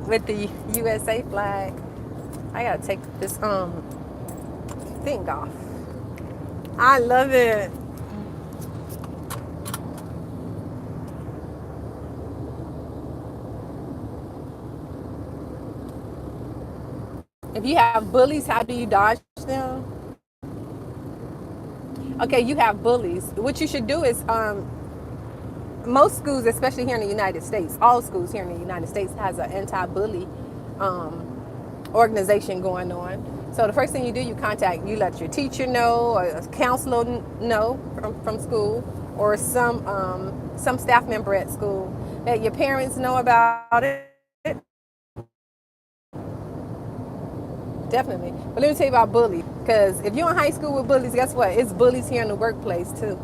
with the USA flag. I gotta take this thing off. I love it. If you have bullies, how do you dodge them? Okay, you have bullies. What you should do is most schools, especially here in the United States, all schools here in the United States has an anti-bully um, organization going on. So the first thing you do, you let your teacher know, or a counselor know from school, or some staff member at school. Let your parents know about it. Definitely. But let me tell you about bullies, because if you're in high school with bullies, guess what? It's bullies here in the workplace too.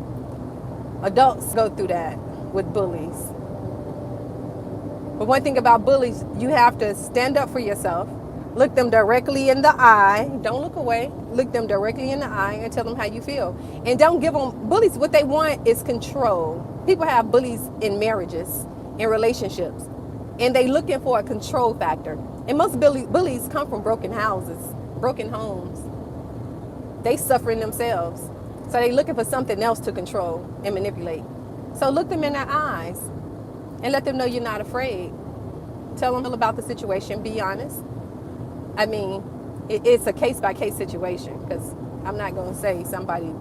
Adults go through that with bullies. But one thing about bullies, you have to stand up for yourself, look them directly in the eye, don't look away, look them directly in the eye and tell them how you feel. And don't give them, bullies, what they want is control. People have bullies in marriages, in relationships, and they looking for a control factor. And most bullies come from broken houses, broken homes. They suffering themselves. So they looking for something else to control and manipulate. So look them in their eyes and let them know you're not afraid. Tell them about the situation. Be honest. I mean, it's a case by case situation, because I'm not going to say somebody,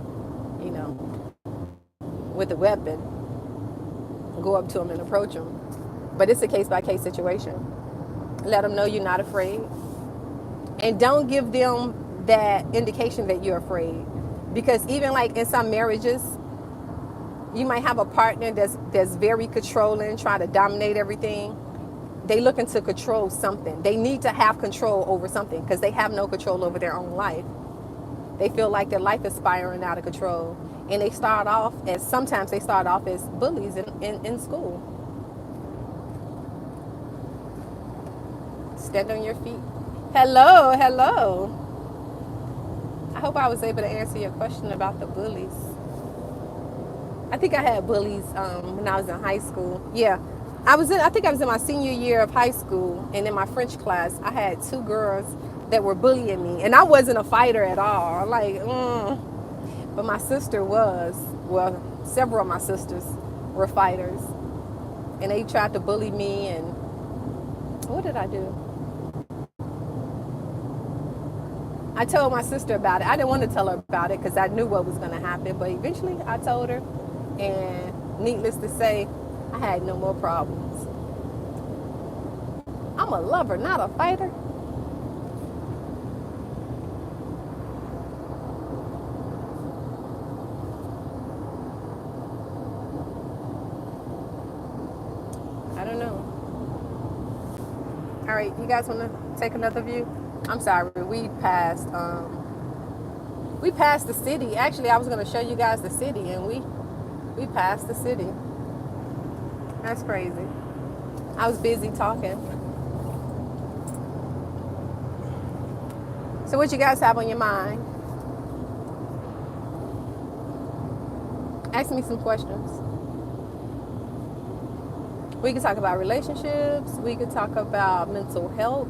with a weapon, go up to them and approach them. But it's a case by case situation. Let them know you're not afraid. And don't give them that indication that you're afraid. Because even like in some marriages, you might have a partner that's very controlling, trying to dominate everything. They looking to control something. They need to have control over something because they have no control over their own life. They feel like their life is spiraling out of control. And sometimes they start off as bullies in school. Stand on your feet. Hello, hello. I hope I was able to answer your question about the bullies. I think I had bullies when I was in high school. Yeah, I think I was in my senior year of high school, and in my French class, I had two girls that were bullying me, and I wasn't a fighter at all. But my sister was. Well, several of my sisters were fighters, and they tried to bully me. And what did I do? I told my sister about it. I didn't want to tell her about it because I knew what was going to happen. But eventually, I told her, and needless to say, I had no more problems. I'm a lover, not a fighter. I don't know. All right, you guys want to take another view? I'm sorry, we passed the city. Actually, I was going to show you guys the city, and we passed the city. That's crazy. I was busy talking. So what you guys have on your mind? Ask me some questions. We could talk about relationships. We could talk about mental health.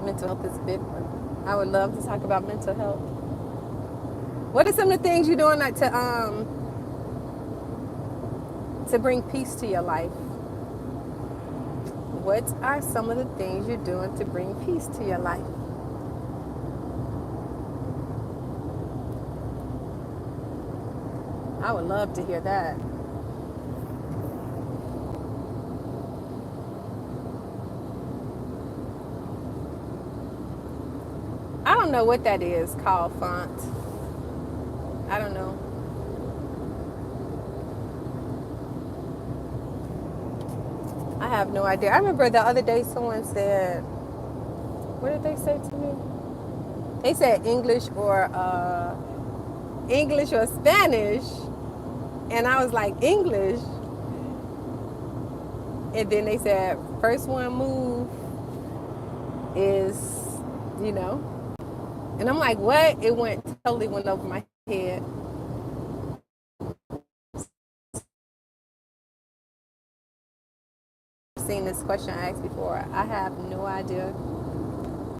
Mental health is a big one. I would love to talk about mental health. What are some of the things you're doing to bring peace to your life? What are some of the things you're doing to bring peace to your life? I would love to hear that. I don't know what that is called, font. I don't know. I have no idea. I remember the other day someone said, what did they say to me? They said English or Spanish, and I was like, English. And then they said, first one move is, you know. And I'm like, what? It totally went over my head. seen this question asked before. I have no idea.